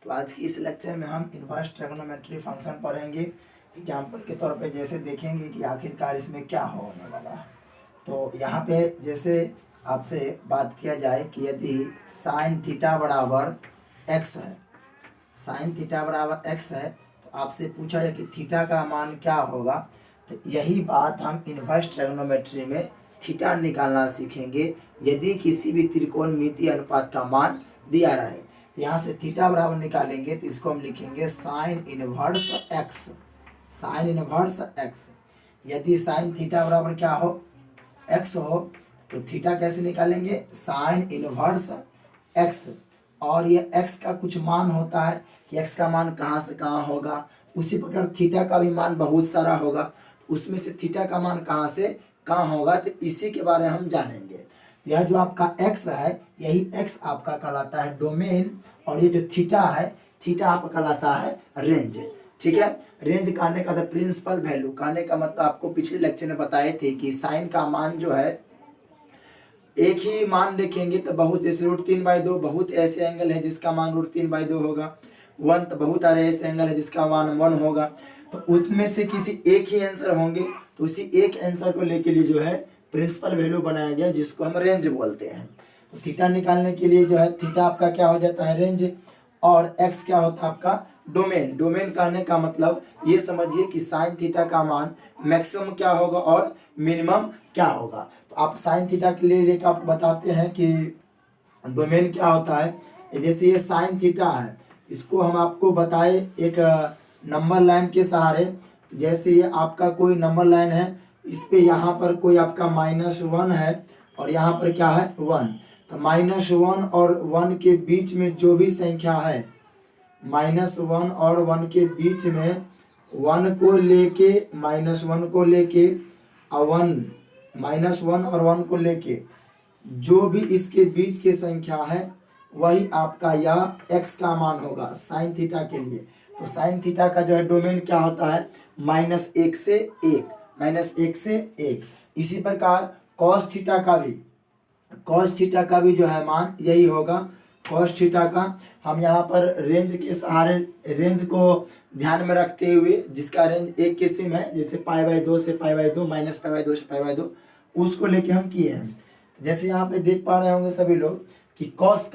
तो आज की इस लेक्चर में हम इनवर्स ट्रिग्नोमेट्री फंक्शन पढ़ेंगे। एग्जाम्पल के तौर पे जैसे देखेंगे कि आखिरकार इसमें क्या होने वाला है। तो यहाँ पे जैसे आपसे बात किया जाए कि यदि साइन थीटा बराबर एक्स है, साइन थीटा बराबर एक्स है, तो आपसे पूछा जाए कि थीटा का मान क्या होगा। तो यही बात हम इनवर्स ट्रिग्नोमेट्री में थीटा निकालना सीखेंगे। यदि किसी भी त्रिकोणमितीय अनुपात का मान दिया रहे, तो यहाँ से थीटा बराबर निकालेंगे तो इसको हम लिखेंगे sine inverse x, sine inverse x. यदि साइन थीटा बराबर क्या हो, एक्स हो, तो थीटा कैसे निकालेंगे, साइन इनवर्स एक्स। और ये एक्स का कुछ मान होता है कि एक्स का मान कहाँ से कहाँ होगा, उसी प्रकार थीटा का भी मान बहुत सारा होगा, उसमें से थीटा का मान कहाँ से कहाँ होगा, तो इसी के बारे में हम जानेंगे। यह जो आपका x है, यही x आपका कहलाता है डोमेन, और ये जो थीटा है, थीटा आपका कहलाता है रेंज। ठीक है, रेंज कहने का प्रिंसिपल वैल्यू कहने का मतलब आपको पिछले लेक्चर में बताए थे कि साइन का मान जो है एक ही मान देखेंगे तो बहुत, जैसे √3/2 बहुत ऐसे एंगल है जिसका मान √3/2 होगा। 1 तो बहुत सारे ऐसे एंगल है जिसका मान 1 होगा। तो उसमें से किसी एक ही आंसर होंगे, तो उसी एक आंसर को लेके लिए जो है प्रिंसिपल वैल्यू बनाया गया जिसको हम रेंज बोलते हैं। तो थीटा निकालने के लिए जो है थीटा आपका क्या हो जाता है रेंज, और एक्स क्या होता है आपका डोमेन। डोमेन कहने का मतलब ये समझिए कि साइन थीटा का मान मैक्सिमम क्या होगा और मिनिमम क्या होगा। तो आप साइन थीटा के लिए लेकर आप बताते हैं कि डोमेन क्या होता है। जैसे ये साइन थीटा है, इसको हम आपको बताए एक नंबर लाइन के सहारे। जैसे ये आपका कोई नंबर लाइन है, इस पे यहाँ पर कोई आपका -1 है और यहाँ पर क्या है 1। तो -1 और 1 के बीच में जो भी संख्या है, -1 और 1 के बीच में 1 को लेके -1 को लेके और 1 और 1 को लेके जो भी इसके बीच की संख्या है वही आपका यह x का मान होगा साइन थीटा के लिए। तो साइन थीटा का जो है डोमेन क्या होता है -1 से 1, -1 से 1। इसी प्रकार cos थीटा का भी जो है मान यही होगा। cos थीटा का हम यहाँ पर रेंज के सहारे, रेंज को ध्यान में रखते हुए, जिसका रेंज एक किस्म है जैसे π/2 से π/2, -π/2 से π/2, उसको लेके हम किए हैं। जैसे यहाँ पे देख पा रहे होंगे सभी लोग कि cos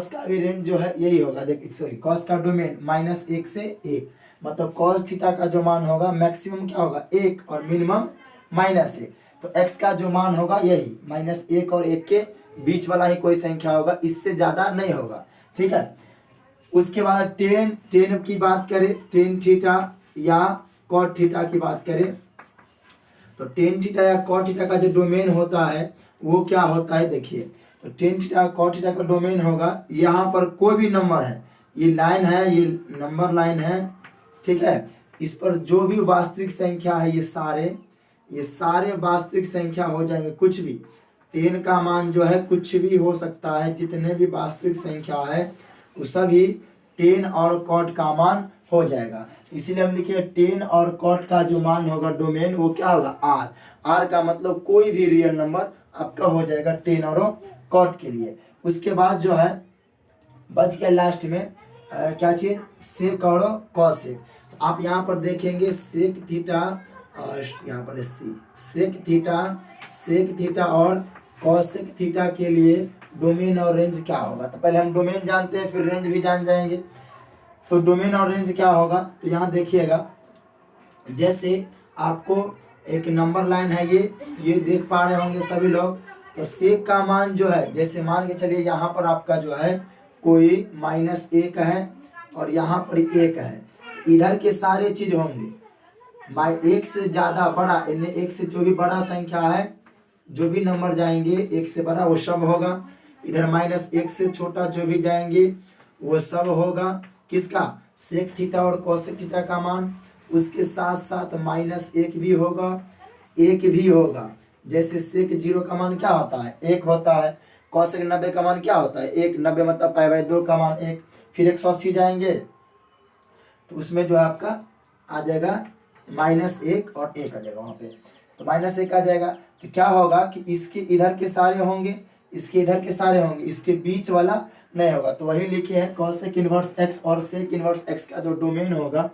का भी रेंज जो है यही होगा। देखिए सॉरी, cos का डोमेन -1 से 1, मतलब cos थीटा का जो मान होगा मैक्सिमम क्या होगा 1 और मिनिमम -1। तो x का जो मान होगा यही -1 और 1 के बीच वाला ही कोई संख्या होगा, इससे ज्यादा नहीं होगा। ठीक है, उसके बाद टेन की बात करें, टेन थीटा या कॉट थीटा की बात करें, तो टेन थीटा या कॉट थीटा का जो डोमेन होता है वो क्या होता है। देखिए, तो टेन थीटा कॉट थीटा का डोमेन होगा, यहाँ पर कोई भी नंबर है, ये लाइन है, ये नंबर लाइन है, ठीक है, इस पर जो भी वास्तविक संख्या है ये सारे वास्तविक संख्या हो जाएंगे। कुछ भी टेन का मान जो है कुछ भी हो सकता है, जितने भी वास्तविक संख्या है वो सभी टेन और कॉट का मान हो जाएगा। इसीलिए हम लिखे टेन और कॉट का जो मान होगा डोमेन वो क्या होगा आर का मतलब कोई भी रियल नंबर आपका हो जाएगा टेन और कॉट के लिए। उसके बाद जो है बच गया लास्ट में क्या चीज, सेक और कॉसेक। आप यहाँ पर देखेंगे सेक थीटा, यहाँ पर सेक थीटा और कॉसेक थीटा के लिए डोमेन और रेंज क्या होगा। तो पहले हम डोमेन जानते हैं फिर रेंज भी जान जाएंगे। तो डोमेन और रेंज क्या होगा, तो यहाँ देखिएगा, जैसे आपको एक नंबर लाइन है, ये देख पा रहे होंगे सभी लोग। तो सेक का मान जो है, जैसे मान के चलिए यहाँ पर आपका जो है कोई -1 है और यहाँ पर 1 है, इधर के सारे चीज होंगे 1 से ज्यादा बड़ा, इनमें 1 से जो भी बड़ा संख्या है, जो भी नंबर जाएंगे 1 से बड़ा वो सब होगा। इधर -1 से छोटा जो भी जाएंगे वो सब होगा किसका, सेक थीटा और कॉसेक थीटा का मान। उसके साथ साथ -1 भी होगा, 1 भी होगा। जैसे सेक 0 का मान क्या होता है 1 होता है, कॉसेक 90 का मान क्या होता है 1, 90 मतलब π/2 का मान 1। फिर 180 जाएंगे तो उसमें जो है आपका आ जाएगा -1 और 1 आ जाएगा वहाँ पे, तो -1 आ जाएगा। तो क्या होगा कि इसके इधर के सारे होंगे, इसके इधर के सारे होंगे, इसके बीच वाला नहीं होगा। तो वही लिखे हैं कॉसेक इनवर्स एक्स और सेक इनवर्स एक्स का जो डोमेन होगा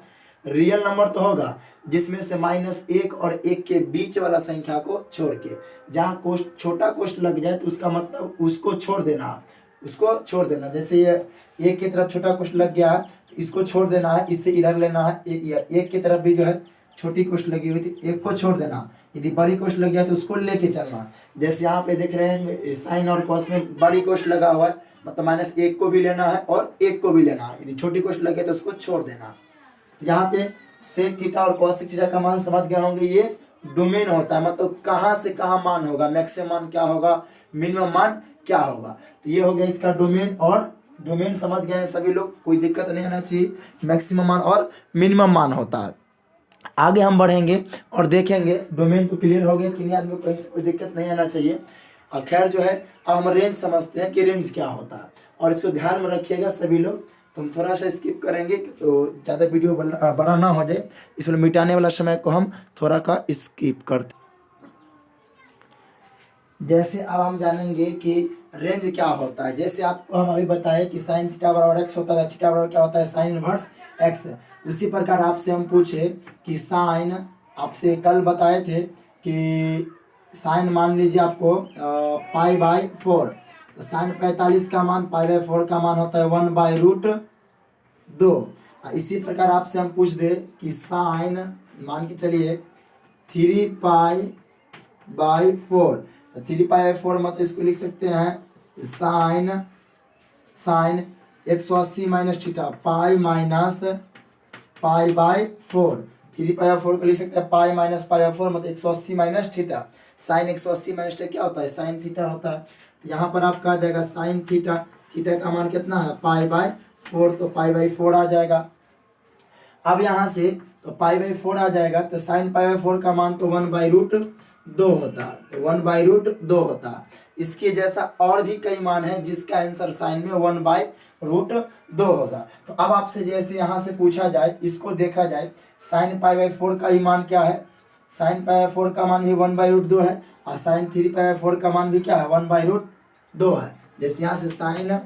रियल नंबर तो होगा जिसमें से -1 और 1 के बीच वाला संख्या को छोड़ के, जहाँ कोष्ठ छोटा कोष्ठ लग जाए तो उसका मतलब उसको छोड़ देना, उसको छोड़ देना। जैसे ये 1 की तरफ छोटा कोष्ठ लग गया है तो इसको छोड़ देना है, इससे इधर लेना है। 1 की तरफ भी जो है छोटी कोष्ठ लगी हुई थी, 1 को छोड़ देना, यदि बड़ी कोष्ठ लग जाए तो उसको लेके चलना। जैसे यहाँ पे देख रहे हैं साइन और कॉस में बड़ी कोष्ठ लगा हुआ है, मतलब -1 को भी लेना है और 1 को भी लेना है। यदि छोटी कोष्ठ लगे तो उसको छोड़ देना। यहाँ पे सेक थीटा और कॉसेक थीटा का मान समझ गए होंगे, ये डोमेन होता है, मतलब कहाँ से कहाँ मान होगा, मैक्सिमम मान क्या होगा, मिनिमम मान क्या होगा। तो ये हो गया इसका डोमेन, और डोमेन समझ गए हैं सभी लोग, कोई दिक्कत नहीं आना चाहिए। मैक्सिमम मान और मिनिमम मान होता है। आगे हम बढ़ेंगे और देखेंगे, डोमेन तो क्लियर हो गया कि नहीं, आदमी को कहीं से कोई दिक्कत नहीं आना चाहिए। और खैर जो है अब हम रेंज समझते हैं कि रेंज क्या होता है, और इसको ध्यान में रखिएगा सभी लोग। तुम थोड़ा सा स्किप करेंगे तो ज़्यादा वीडियो बड़ा ना हो जाए, इसलिए मिटाने वाला समय को हम थोड़ा का स्किप करते। जैसे अब हम जानेंगे कि रेंज क्या होता है। जैसे आपको हम अभी बताए कि साइन थीटा बराबर एक्स होता है, थीटा बराबर क्या होता है, साइन इनवर्स एक्स। उसी प्रकार आपसे हम पूछे कि साइन, आपसे कल बताए थे कि साइन मान लीजिए आपको π/4, तो साइन 45 का मान π/4 का मान होता है 1/√2। इसी प्रकार आपसे हम पूछ दे कि साइन मान के चलिए 3π/4, तो 3π/4 मतलब इसको लिख सकते हैं sine 180 minus theta pi minus π/4। 3π/4 को लिख सकते हैं पाई माइनस π/4 मतलब 180 minus theta. Sine 180 minus theta क्या होता है, साइन थीटा होता है। तो यहाँ पर आपका आ जाएगा साइन थीटा, थीटा का मान कितना है π/4, तो π/4 आ जाएगा। अब यहाँ से तो π/4 आ जाएगा, तो साइन π/4 का मान तो 1/√2 होता है, तो 1/√2 होता है। इसके जैसा और भी कई मान है जिसका आंसर साइन में 1/√2 होगा। तो अब आपसे जैसे यहाँ से पूछा जाए, इसको देखा जाए, साइन π/4 का ही मान क्या है, साइन π/4 का मान भी 1/√2 है, और साइन 3π/4 का मान भी क्या है 1/√2 है। जैसे यहाँ से साइन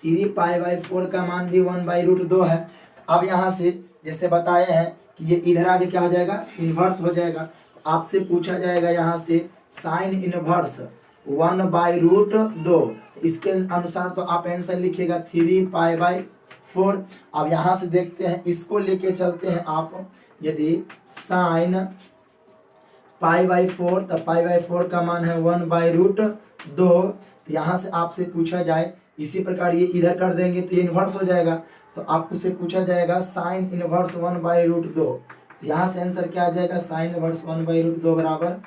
3π/4 का मान भी 1/√2 है। अब यहाँ से जैसे बताए हैं कि ये इधर आके क्या हो जाएगा, इन्वर्स हो जाएगा। आपसे पूछा जाएगा यहाँ से साइन इनवर्स 1/√2, इसके अनुसार तो आप आंसर लिखिएगा 3π/4। अब यहाँ से देखते हैं, इसको लेके चलते हैं आप, यदि साइन π/4, तो π/4 का मान है 1/√2। तो यहाँ से आपसे पूछा जाए, इसी प्रकार ये इधर कर देंगे तो ये इन्वर्स हो जाएगा। तो आपको से पूछा जाएगा साइन इनवर्स 1/√2, यहाँ से आंसर क्या आ जाएगा, साइन इनवर्स 1/√2 बराबर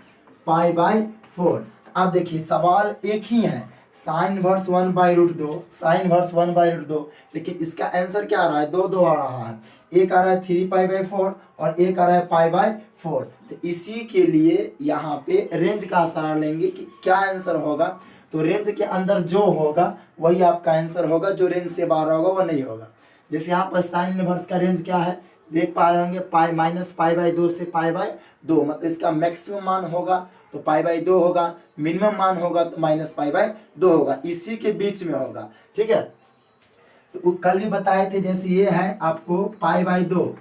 π/4। अब देखिए सवाल एक ही है, साइन इनवर्स 1/√2, साइन इनवर्स 1/√2, लेकिन इसका आंसर क्या आ रहा है, दो आ रहा है, एक आ रहा है 3π/4 और एक आ रहा है π/4। तो इसी के लिए यहाँ पे रेंज का सहारा लेंगे कि क्या आंसर होगा। तो रेंज के अंदर जो होगा वही आपका आंसर होगा, जो रेंज से बाहर होगा वो नहीं होगा। जैसे यहाँ पर साइन इनवर्स का रेंज क्या है, देख पा रहे होंगे, -π/2 से π/2, मतलब इसका मैक्सिमम मान होगा तो π/2 होगा, मिनिमम मान होगा तो -π/2 होगा, इसी के बीच में होगा। ठीक है, तो कल भी बताए थे, जैसे ये है आपको π/2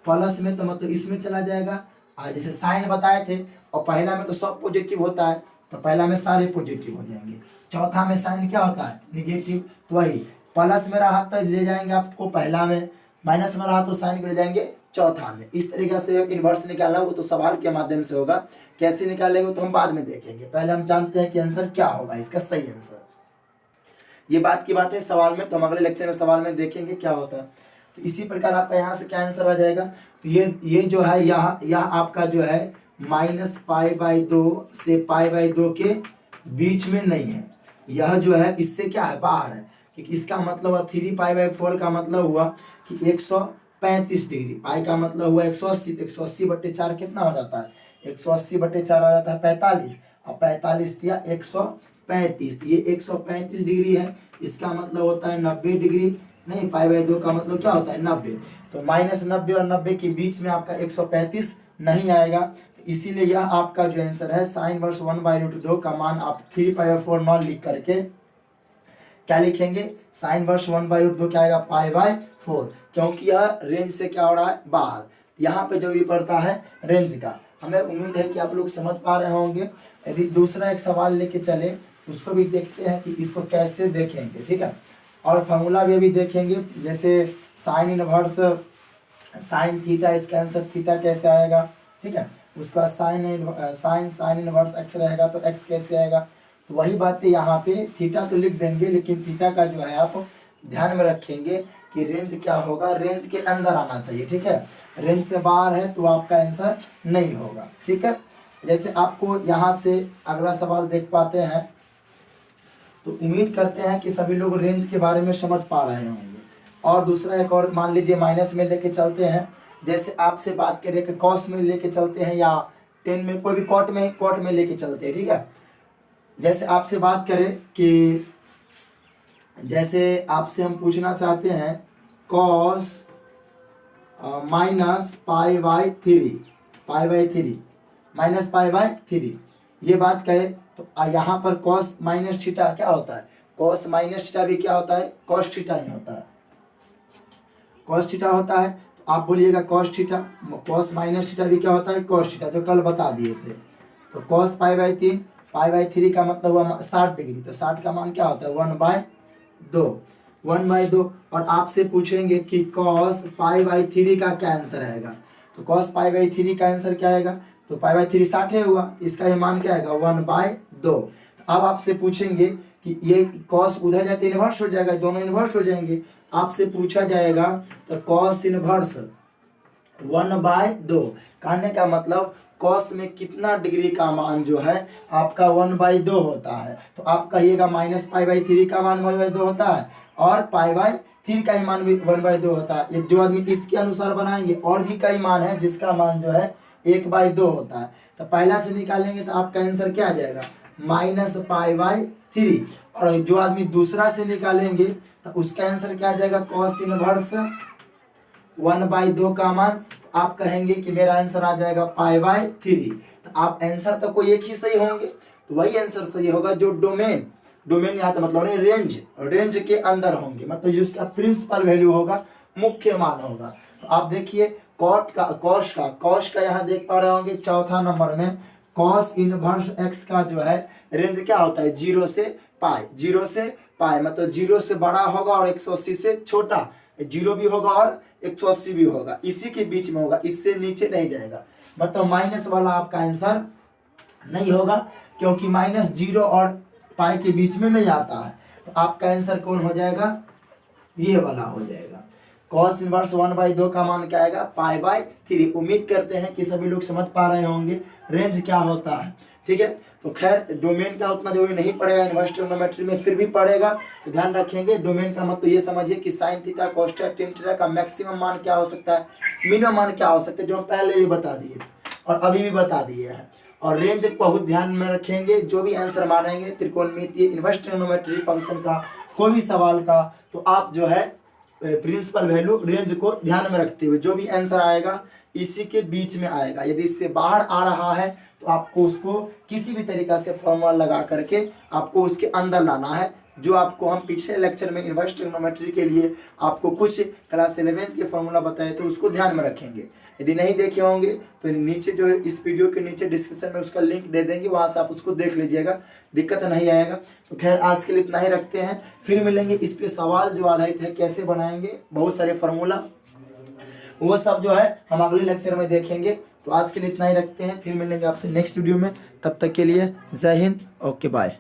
प्लस में तो मतलब इसमें चला जाएगा। जैसे साइन बताए थे, और पहला में तो सब पॉजिटिव होता है, तो पहला में सारे पॉजिटिव हो जाएंगे। चौथा में साइन क्या होता है, निगेटिव, तो वही प्लस में रहा तो ले जाएंगे आपको पहला में, माइनस में रहा तो साइन को ले जाएंगे चौथा में। इस तरीके से इन्वर्स निकालना वो तो सवाल के माध्यम से होगा, कैसे निकालेंगे तो हम बाद में देखेंगे। पहले हम जानते हैं कि आंसर क्या होगा, इसका सही आंसर। ये बात की बात है सवाल में, तो हम अगले लेक्चर में सवाल में देखेंगे क्या होता है। तो इसी प्रकार आपका यहाँ से क्या आंसर आ जाएगा, तो ये जो है यह आपका जो है -π/2 से π/2 के बीच में नहीं है, यह जो है इससे क्या है, बाहर है। क्योंकि इसका मतलब हुआ 3π/4 का मतलब हुआ कि 135 डिग्री, पाई का मतलब हुआ 180, 180/4 कितना हो जाता है, 180/4 आ जाता है 45, और 45 दिया 135, ये 135 डिग्री है, इसका मतलब होता है 90 डिग्री, नहीं π/2 का मतलब क्या होता है 90, तो -90 और 90 के बीच में आपका 135 नहीं आएगा। तो इसीलिए यह आपका जो आंसर है साइन वर्स 1/√2 का मान आप 3π/4 मान लिख करके क्या लिखेंगे, साइन इनवर्स 1/√2 क्या आएगा, π/4, क्योंकि यह रेंज से क्या हो रहा है, बाहर। यहाँ पे जो भी पड़ता है रेंज का। हमें उम्मीद है कि आप लोग समझ पा रहे होंगे। यदि दूसरा एक सवाल लेके चले उसको भी देखते हैं कि इसको कैसे देखेंगे, ठीक है। और फार्मूला भी अभी देखेंगे, जैसे साइन इनवर्स साइन थीटा, इसका आंसर थीटा कैसे आएगा, ठीक है। उसका साइन इनवर्स एक्स रहेगा तो एक्स कैसे आएगा। तो वही बात है, यहाँ पे थीटा तो लिख देंगे, लेकिन थीटा का जो है आप ध्यान में रखेंगे कि रेंज क्या होगा, रेंज के अंदर आना चाहिए, ठीक है। रेंज से बाहर है तो आपका आंसर नहीं होगा, ठीक है। जैसे आपको यहाँ से अगला सवाल देख पाते हैं, तो उम्मीद करते हैं कि सभी लोग रेंज के बारे में समझ पा रहे होंगे। और दूसरा एक और मान लीजिए माइनस में लेके चलते हैं, जैसे आपसे बात करें कि कॉस में लेके चलते हैं या 10 में, कोई भी कॉट में लेके चलते हैं, ठीक है। जैसे आपसे बात करें कि जैसे आपसे हम पूछना चाहते हैं कॉस माइनस π/3 माइनस π/3, ये बात कहे तो यहाँ पर कॉस माइनस थीटा क्या होता है, कॉस माइनस थीटा भी क्या होता है, कॉस थीटा ही होता है, कॉस थीटा होता है। तो आप बोलिएगा cos theta, cos minus theta भी क्या होता है, कॉस थीटा, जो कल बता दिए थे। तो कॉस π/3 का मतलब हुआ 60 डिग्री, तो 60 का मान क्या होता है, 1/2। और आपसे पूछेंगे कि कॉस π/3 का क्या आंसर आएगा, तो कॉस π/3 का आंसर क्या आएगा, तो π/3 60 हुआ, इसका ये मान क्या आएगा, 1/2। अब आपसे पूछेंगे कि ये कॉस उधर जाते इन्वर्स हो जाएगा, दोनों इन्वर्स हो जाएंगे। आपसे पूछा जाएगा तो कॉस इन्वर्स 1/2, कहने का मतलब कॉस में कितना डिग्री का मान जो है आपका 1/2 होता है। तो आप कहिएगा माइनस π/3 का मान 1/2 होता है और π/3 का ही मान भी 1/2 होता है। ये जो आदमी इसके अनुसार बनाएंगे, और भी कई मान है जिसका मान जो है 1/2 होता है। तो पहला से निकालेंगे तो आपका आंसर क्या आ जाएगा, माइनस π/3। और जो आदमी दूसरा से निकालेंगे तो उसका आंसर क्या आ जाएगा, कॉस इनवर्स 1/2 का मान। आप कहेंगे कि मेरा आंसर आ जाएगा π/3। तो आप आंसर तो कोई एक ही सही होंगे, तो वही आंसर सही होगा जो डोमेन यहाँ तो मतलब रेंज के अंदर होंगे, मतलब जिसका प्रिंसिपल वैल्यू होगा, मुख्य मान होगा। तो आप देखिए कॉस का यहाँ देख पा रहे होंगे चौथा नंबर में, कॉस इनवर्स एक्स का जो है रेंज क्या होता है, 0 से पाई, मतलब 0 से बड़ा होगा और 180 से छोटा, 0 भी होगा और 180 भी होगा, इसी के बीच में होगा, इससे नीचे नहीं जाएगा। मतलब माइनस वाला आपका आंसर नहीं होगा, क्योंकि -0 और पाई के बीच में नहीं आता है। तो आपका आंसर कौन हो जाएगा, ये वाला हो जाएगा। कॉस इनवर्स 1/2 का मान क्या आएगा, π/3। उम्मीद करते हैं कि सभी लोग समझ पा रहे होंगे रेंज क्या होता है, ठीक है। तो खैर डोमेन का उतना जरूरी नहीं पड़ेगा इन्वर्स ट्रिग्नोमेट्री में, फिर भी पड़ेगा तो ध्यान रखेंगे। डोमेन का मतलब ये समझिए कि sine theta cos theta tan theta का मैक्सिमम मान क्या हो सकता है, मिनिमम मान क्या हो सकता है, जो हम पहले ही बता दिए और अभी भी बता दिए हैं। और रेंज बहुत ध्यान में रखेंगे, जो भी आंसर मानेंगे त्रिकोणमितीय इन्वर्स ट्रिग्नोमेट्री फंक्शन का कोई भी सवाल का, तो आप जो है प्रिंसिपल वैल्यू रेंज को ध्यान में रखते हुए जो भी आंसर आएगा इसी के बीच में आएगा। यदि इससे बाहर आ रहा है तो आपको उसको किसी भी तरीका से फॉर्मूला लगा करके आपको उसके अंदर लाना है, जो आपको हम पिछले लेक्चर में इन्वर्स ट्रिग्नोमेट्री के लिए आपको कुछ क्लास 11 के फॉर्मूला बताए तो उसको ध्यान में रखेंगे। यदि नहीं देखे होंगे तो नीचे जो है इस वीडियो के नीचे डिस्क्रिप्शन में उसका लिंक दे देंगे, वहाँ से आप उसको देख लीजिएगा, दिक्कत नहीं आएगा। तो खैर आज के लिए इतना ही रखते हैं, फिर मिलेंगे इस पे सवाल जो आधारित है कैसे बनाएंगे, बहुत सारे फार्मूला, वो सब जो है हम अगले लेक्चर में देखेंगे। तो आज के लिए इतना ही रखते हैं, फिर मिलेंगे आपसे नेक्स्ट वीडियो में, तब तक के लिए जय हिंद, ओके बाय।